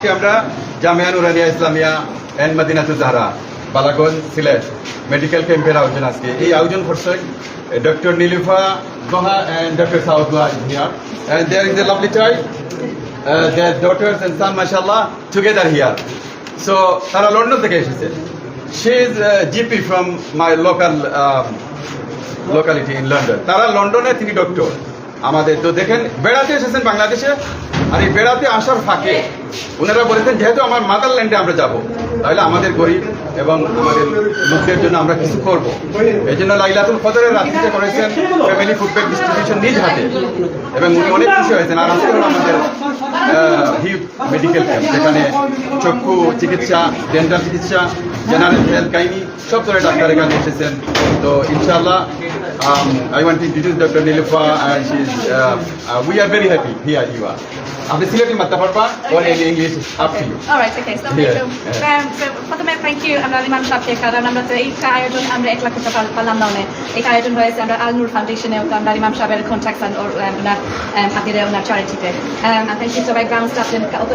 আমরা Jamia Nuraniya Islamia and Madinatuz Zahra Balaganj Sylhet medical ক্যাম্পের আয়োজন আজকে এই আয়োজন করছে doctor Nilufa Doha and doctor Saud Doha is here and there is a lovely child their daughters and son mashallah together here so তারা লন্ডন থেকে এসেছে she is GP from my locality in London তারা লন্ডনে তিনি ডক্টর আমাদের তো দেখেন বেড়াতে এসেছেন বাংলাদেশে আর এই বেড়াতে আসার ফাঁকে ওনারা বলেছেন যেহেতু আমার মাদারল্যান্ডে আমরা যাব তাহলে আমাদের গরিব এবং আমাদের লোকদের জন্য আমরা কিছু করব এই জন্য লাইলাতুল কদরের রাত্রিতে করেছেন ফ্যামিলি ফুড ব্যাগ ডিস্ট্রিবিউশন নিজ হাতে এবং উনি অনেক খুশি হয়েছেন আর আজকে হলো আমাদের হিপ মেডিকেল ক্যাম্প যেখানে চক্ষু চিকিৎসা ডেন্টাল চিকিৎসা জেনারেল হেলথ গাইনি সব ধরনের ডাক্তার এখানে এসেছেন তো ইনশাআল্লাহ I want to introduce Dr. Nilufa and we are very happy here you are. আপনি সিলেটি মাত্রা পারবা or in English up to you. All right, okay. So প্রথমে thank you আমরা ইমাম সাহেবকে কারণ আমরা তো এই আয়োজন আমরা একলা করতে পারলাম না এই আয়োজন হয়েছে আমরা আল নূর ফাউন্ডেশনে আমরা ইমাম সাহেবের কন্ট্যাক্টস এন্ড ওনার হাতিরে ওনার চ্যারিটিতে থ্যাংক ইউ সবাই গ্রাউন্ড স্টাফ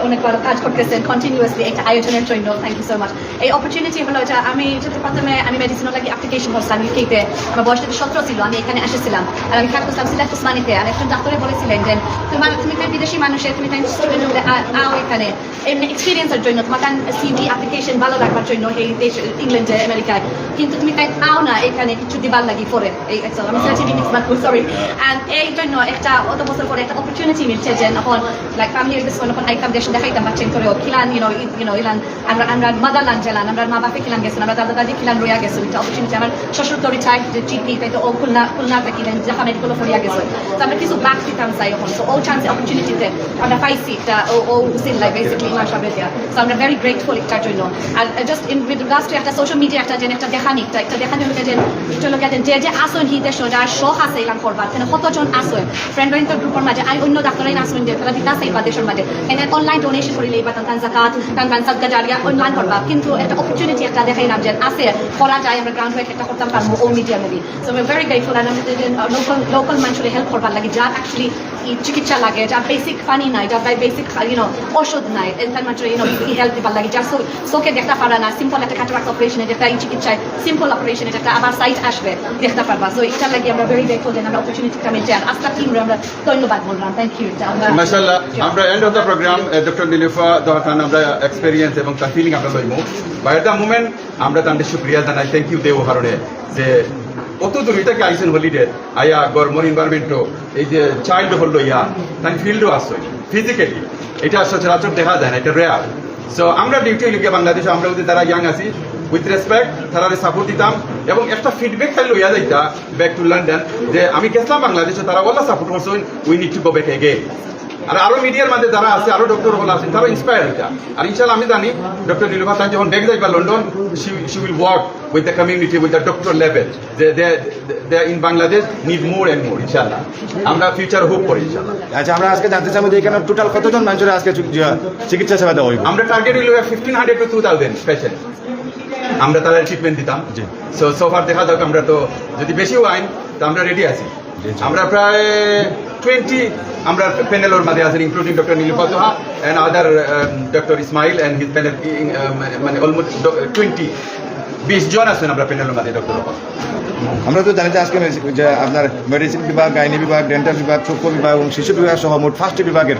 অনেক ভালো কাজ করতেছেন কন্টিনিউয়াসলি একটা আয়োজনের জন্য থ্যাংক ইউ সো মাচ এই অপরচুনিটি হলো এটা আমি যেটা প্রথমে আমি মেডিসিনের লাগি অ্যাপ্লিকেশন করছিলাম ইউকেতে আমার বয়স 17 ছিল আমি এখানে এসেছিলাম আর আমি থাকতাম সিলেট ওসমানীতে আর একজন ডাক্তারে বলেছিলেন যে তুমি বিদেশি মানুষের তুমি স্টুডেন্ট হলে আও এখানে এমনি এক্সপিরিয়েন্সের জন্য তোমার সিভি অ্যাপ্লিকেশন ভালো রাখবার জন্য এই দেশ ইংল্যান্ডে আমেরিকায় কিন্তু তুমি তাই আও না এখানে কিছু দিবার লাগি পরে এই আমি সরি অ্যান্ড এই জন্য একটা অত বছর পরে একটা অপরচুনিটি মিলছে যে এখন লাইক ফ্যামিলি যখন আইতাম দেশ দেখাইতাম বাচ্চেন করে খিলান ইলান আমরা মাদারল্যান্ড জেলান আমরা মা বাপে খিলান গেছেন আমরা দাদা দাদি খিলান রইয়া গেছেন এটা অপরচুনিটি আমার শ্বশুর তরি চাই যে চিটনি তাই তো ও খুলনা থাকিলেন জাপান এগুলো ফরিয়া গেছে তো আমরা কিছু ব্যাক দিতাম চাই এখন সো ও চান্স অপরচুনিটিতে আমরা পাইছি এটা ও সিন লাইক বেসিক্যালি ইমাম সাহেবের দেয়া সো আমরা ভেরি গ্রেটফুল এটার জন্য আর just in with regards to একটা সোশ্যাল মিডিয়া একটা দেখানি হলো যে আসন হি দেশ যার শখ আছে ইলাম করবার কেন কতজন আসন ফ্রেন্ড রেন্টার গ্রুপের মাঝে আই অন্য ডাক্তারাই আসন দিয়ে তারা দিতা সেই বা দেশের মাঝে এনে অনলাইন ডোনেশন করিলে বা তান জাকাত তান সাদকা জারিয়া অনলাইন করবা কিন্তু একটা অপরচুনিটি একটা দেখাইলাম যে আছে করা যায় আমরা গ্রাউন্ড ওয়ার্ক একটা করতাম পারবো ও media maybe so we very grateful আর লোকাল মানুষের হেল্প করবার লাগে যা অ্যাকচুয়ালি চিকিৎসা লাগে যা বেসিক পানি নাই যা বেসিক ওষুধ নাই তার মাত্র হেল্প দিবার লাগে যা চোখে দেখতে পারা না সিম্পল একটা ক্যাটারাক্ট অপারেশন এটা এই চিকিৎসায় সিম্পল অপারেশন এটা আবার সাইট আসবে দেখতে পারবা সো এটার লাগে আমরা ভেরি গ্রেটফুল আমরা অপরচুনিটিটা মিলছে আর আজকে টিম আমরা ধন্যবাদ বললাম থ্যাংক ইউ মাশাআল্লাহ আমরা end of the programme doctor Nilufa Dohan আমরা এক্সপেরিয়েন্স এবং তার ফিলিং আমরা লইমু বাই দ্য মোমেন্ট আমরা তাদের শুকরিয়া জানাই থ্যাংক ইউ দেও কারণে যে অত দূর থেকে আইসেন হলিডে আয়া গরমর এনভায়রনমেন্টও এই যে চাইল্ড হল ইয়া তার ফিল্ডও আসো ফিজিক্যালি এটা সচরাচর দেখা যায় না এটা রেয়ার সো আমরা ডিউটি লিখে বাংলাদেশে আমরা যদি তারা ইয়াং আছি উইথ রেসপেক্ট তারা সাপোর্ট দিতাম এবং একটা ফিডব্যাক খাই লইয়া যাইতা ব্যাক টু লন্ডন যে আমি গেছিলাম বাংলাদেশে তারা ওলা সাপোর্ট করছেন we need to go back again আর আরো মিডিয়ার মাঝে যারা আছে আরো ডক্টর হল আছেন তারা ইন্সপায়ার হইতা আর ইনশাআল্লাহ আমি জানি ডক্টর নীলুফা তাই যখন ব্যাক যাইবা London she will work with the community with the doctor level they in Bangladesh need more and more ইনশাআল্লাহ আমরা ফিউচার হোপ করি ইনশাআল্লাহ আচ্ছা আমরা আজকে জানতে চাইবো যে এখানে টোটাল কতজন মানুষের আজকে চিকিৎসা সেবা দেওয়া হইব আমরা টার্গেট হইল 1500 to 2000 পেশেন্ট আমরা তাদের ট্রিটমেন্ট দিতাম সো ফার দেখা যাক আমরা তো যদি বেশিও আইন তো আমরা রেডি আছি আমরা প্রায় 20 আমরা প্যানেলের মধ্যে আছেন including doctor Nilufa Doha and other doctor Ismail and his panel মানে অলমোস্ট 20 জন আছেন আমরা প্যানেলের মধ্যে ডক্টর আমরা তো জানি যে আজকে যে আপনার মেডিসিন বিভাগ গাইনি বিভাগ ডেন্টাল বিভাগ চক্ষু বিভাগ এবং শিশু বিভাগ সহ মোট 5টি বিভাগের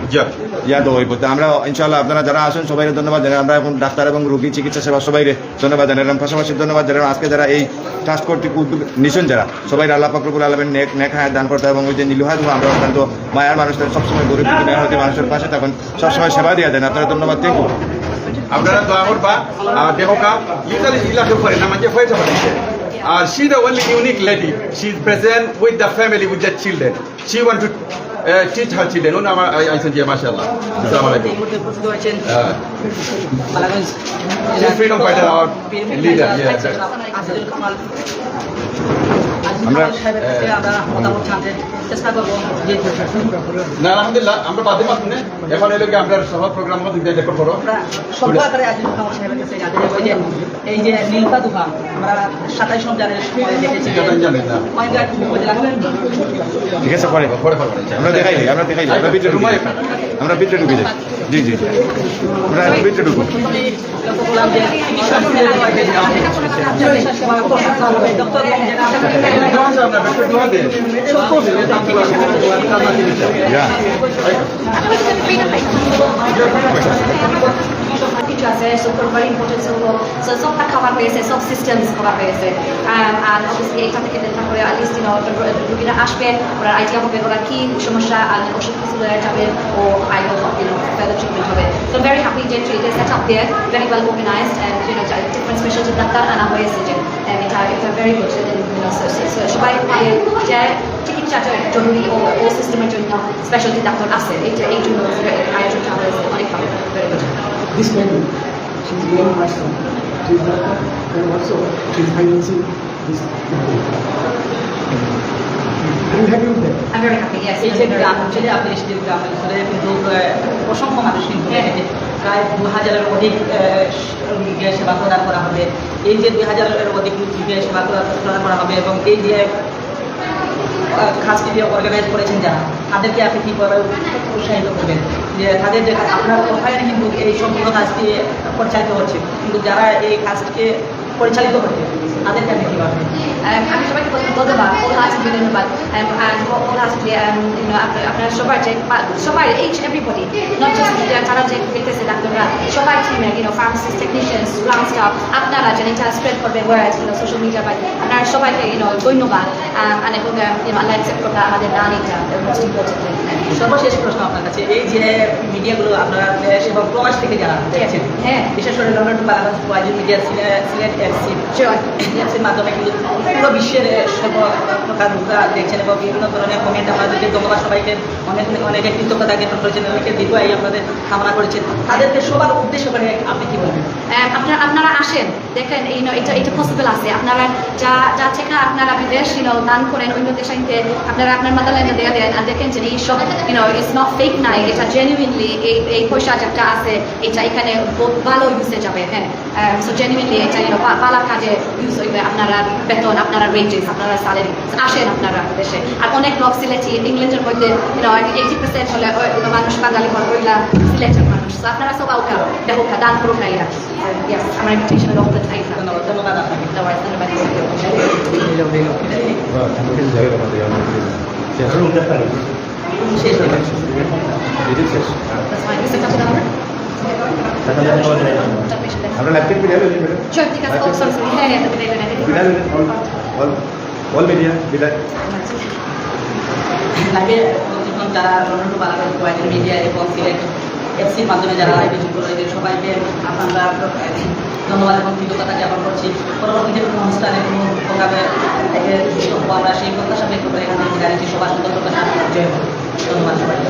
ইয়া দেওয়া হইব আমরা ইনশাআল্লাহ আপনারা যারা আসেন সবাই ধন্যবাদ জানাই আমরা এখন ডাক্তার এবং রোগী চিকিৎসা সেবা সবাই ধন্যবাদ জানাই এবং পাশাপাশি ধন্যবাদ জানাই আজকে যারা এই ট্রাস্ট কর্তৃক উদ্যোগ নিছেন যারা সবাই আল্লাহ পাক রব্বুল আলামিন নেক হায়াত দান করতে এবং ওই যে নীলুহা দোহা আমরা অত্যন্ত মায়ার মানুষদের সবসময় গরিব দুঃখী মেহনতি মানুষের পাশে তখন সবসময় সেবা দিয়ে দেন আপনারা ধন্যবাদ থ্যাংক ইউ আপনারা দোয়া করবা দেহকা ইউজালি ইলাকা করে না মানে হয়ে যাবে she the only unique lady she is present with the family with the children she want to teach her children no I said yeah mashallah assalamu alaikum freedom fighter our leader yeah আমরা সাহেবের কাছে আমরা মতামত জানতে চেষ্টা করবো যে না আলহামদুলিল্লাহ আমরা বাদে পাচ্ছি না এখন এলো কি আমরা সহ প্রোগ্রাম মধ্যে রেকর্ড করো আমরা সভ্য আকারে আজিজ মোহাম্মদ সাহেবের কাছে জানতে চাইবো যে এই যে নীলফা দোকান আমরা 27 জানুয়ারির সময় দেখেছি এটা জানেন না অনেক উপজেলা ঠিক আছে পরে পরে আমরা দেখাই দিই আমরা ভিতরে ঢুকে যাই। আমরা ভিতরে ঢুকে যাই জি জি জি আমরা ভিতরে ঢুকবো লক্ষ্য করলাম যে ডক্টর যা কিছু আছে সব very important সবটা কভার হয়েছে সব সিস্টেমস কভার হয়েছে আর অবভিয়াসলি এটা থেকে দেখা করে at least রোগীরা আসবে ওরা আইডিয়া হবে ওরা কি সমস্যা আর ওষুধ কিছু যাবে ও আইডিয়া further treatment হবে so I'm very happy যে it is set up there very well organized and different specialty doctor আনা হয়েছে যে এটা very good সবাই যে চিকিৎসাটা জরুরি ও সিস্টেমের জন্য স্পেশালিটি ডাক্তার আছে এই জন্য আয়োজনটা হয়েছে অনেক ভালো very good This lady, she's very person. She's doctor and also she's financing this. Are you happy with that? I'm very happy yes এই যে গ্রাম অঞ্চলে আপনি এসেছেন গ্রাম অঞ্চলে কিন্তু অসংখ্য মানুষ কিন্তু এখানে প্রায় 2000-এর অধিক রোগীকে সেবা প্রদান করা হবে এই যে 2000-এর অধিক রোগীকে সেবা প্রদান করা হবে এবং এই যে কাজটি যে অর্গানাইজ করেছেন যারা তাদেরকে আপনি কীভাবে উৎসাহিত করবেন যে তাদের যে আপনার কোথায় কিন্তু এই সম্পূর্ণ কাজটি পরিচালিত হচ্ছে কিন্তু যারা এই কাজটিকে পরিচালিত হচ্ছে তাদেরকে আপনি কীভাবে আমি সবাইকে ধন্যবাদ wholeheartedly ধন্যবাদ wholeheartedly আপনারা সবাই each everybody not just যারা যে দেখতেছে ডাক্তাররা সবাই টিমে pharmacists technicians ground staff আপনারা যেন এটা স্প্রেড করবে ওয়ার্ড সোশ্যাল মিডিয়া বাই আপনারা সবাইকে ধন্যবাদ and এখন আল্লাহ অ্যাকসেপ্ট করবে আমাদের দান এটা মোস্ট ইম্পর্টেন্টলি সর্বশেষ প্রশ্ন আপনার কাছে এই যে মিডিয়াগুলো আপনারা দেশ এবং প্রবাস থেকে যারা দেখছেন হ্যাঁ বিশেষ করে London to Bangladesh wise media Sylhet এফসির মাধ্যমে কিন্তু পুরো বিশ্বের প্রকার লোকরা দেখছেন এবং বিভিন্ন ধরনের কমেন্ট আপনাদেরকে ধন্যবাদ সবাইকে অনেকে কৃতজ্ঞতা জ্ঞাপন করেছেন অনেকে দীর্ঘায়ী আপনাদের কামনা করেছেন তাদেরকে সবার উদ্দেশ্য করে আপনি কি বলবেন আপনারা আসেন দেখেন এটা পসিবল আছে আপনারা যা থেকে আপনারা বিদেশ দান করেন অন্য দেশে আপনারা আপনার মাদারল্যান্ডে দেয়া দেন আর দেখেন যে এইসব ইটস নট ফেক নাই এটা জেনুইনলি এই পয়সা যেটা আছে এটা এখানে বহুত ভালো ইউজে যাবে হ্যাঁ সো জেনুইনলি এটা পালার কাজে ইউজ হইবে আপনারা বেতন আপনারা ওয়েজেস আপনারা স্যালারি আসেন আপনারা দেশে আর অনেক লোক সিলেটি ইংল্যান্ডের মধ্যে 80% হলে মানুষ বাঙালি হল ওইলা সিলেটের মানুষ সো আপনারা সব আউকা দেখো দান করুক না এরা ইয়েস আমার ইনভিটেশন অফ দ্য টাইম ধন্যবাদ আপনাকে ধন্যবাদ শেষ হয়ে গেছে That's fine. You set up the number? আমরা ল্যাপটপ ভিডিও লই ম্যাডাম Sure, ঠিক আছে। Oh, sorry. হ্যাঁ, অল মিডিয়া বিদায় লাইভে যারা London to Bangladesh wise media এবং সিলেট এফসির মাধ্যমে যারা লাইভে যুক্ত রয়েছে সবাইকে আপনারা ধন্যবাদ এবং কৃতজ্ঞতা জ্ঞাপন করছি পরবর্তীতে কোনো অনুষ্ঠানে কোনো প্রোগ্রামে আমরা সেই প্রত্যাশা ব্যক্ত করে এখানে জানিয়েছি সবার সুন্দর জয় হোক ধন্যবাদ সবাইকে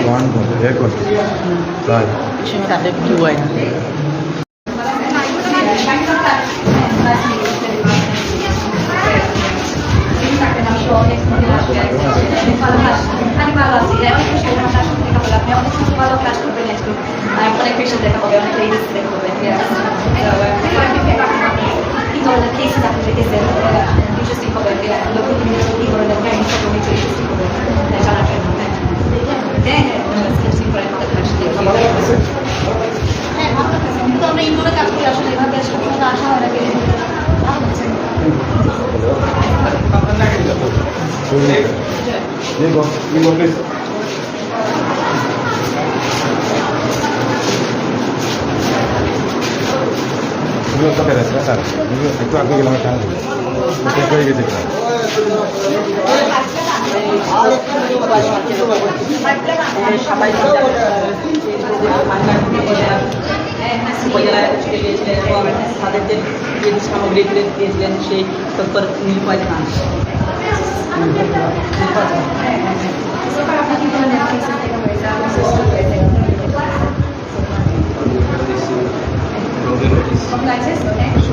ওয়ান রেকর্ড বাই তাদের কি হয় অনেক পেশেন্ট দেখা হবে অনেক লেডিস দেখা হবে কি ধরনের কেসেস আপনি দেখেছেন ইন্টারেস্টিং হবে লোকাল কমিউনিটি কি ধরনের ক্রাইমস হবে ইন্টারেস্টিং হবে জানার জন্য হ্যাঁ ইন্টারেস্টিং করে আমাদের কাছে হ্যাঁ ভালো লাগছে কিন্তু আমরা ইনডোরে কাজ করি আসলে এভাবে সবসময় আসা হয় না ভালো লাগছে স্যার একটু আগে গেলাম শেষ হয়ে গেছে সবাই উপজেলায় ছুটে গিয়েছিলেন এবং তাদের যে সামগ্রীগুলি দিয়েছিলেন সেই doctor নীলপয় Khan Compliances, okay?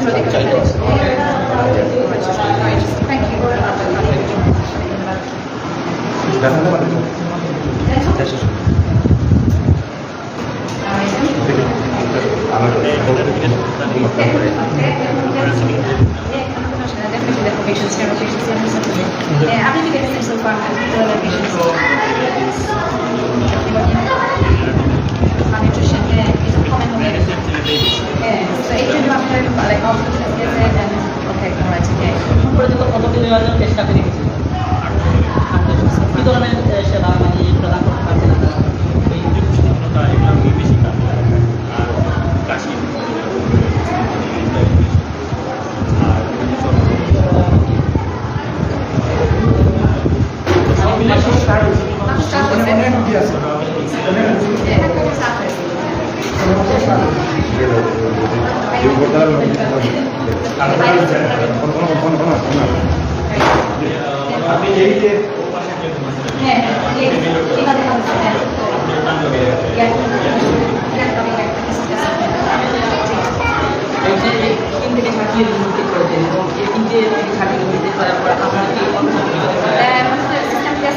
through the Thank you. Definitely the patients here, everything is essential for the patients. Malnutrition, is a common way. So if you have like all the visit and okay, all right, okay. পর্যন্ত কতদিন নেওয়ার জন্য চেষ্টা করে গেছি কি ধরনের সেবা মানে প্রদান করতে পারবেন আপনারা? এই যে উষ্ণতা এগুলো বেশি কাটে আর কাশি অনেক রুগী আছে আপনি এই যে এই যে এই 3 থেকে 4 দিন ভিজিট করেছেন এবং এই 3 থেকে 4 দিন ভিজিট করার পর আপনার কি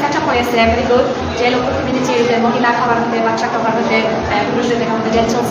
সেট আপ হয়েছে ভেরি গুড যে লোক কমিউনিটির মহিলা খাবার হতে বাচ্চা খাবার হতে পুরুষদের দেখা হতে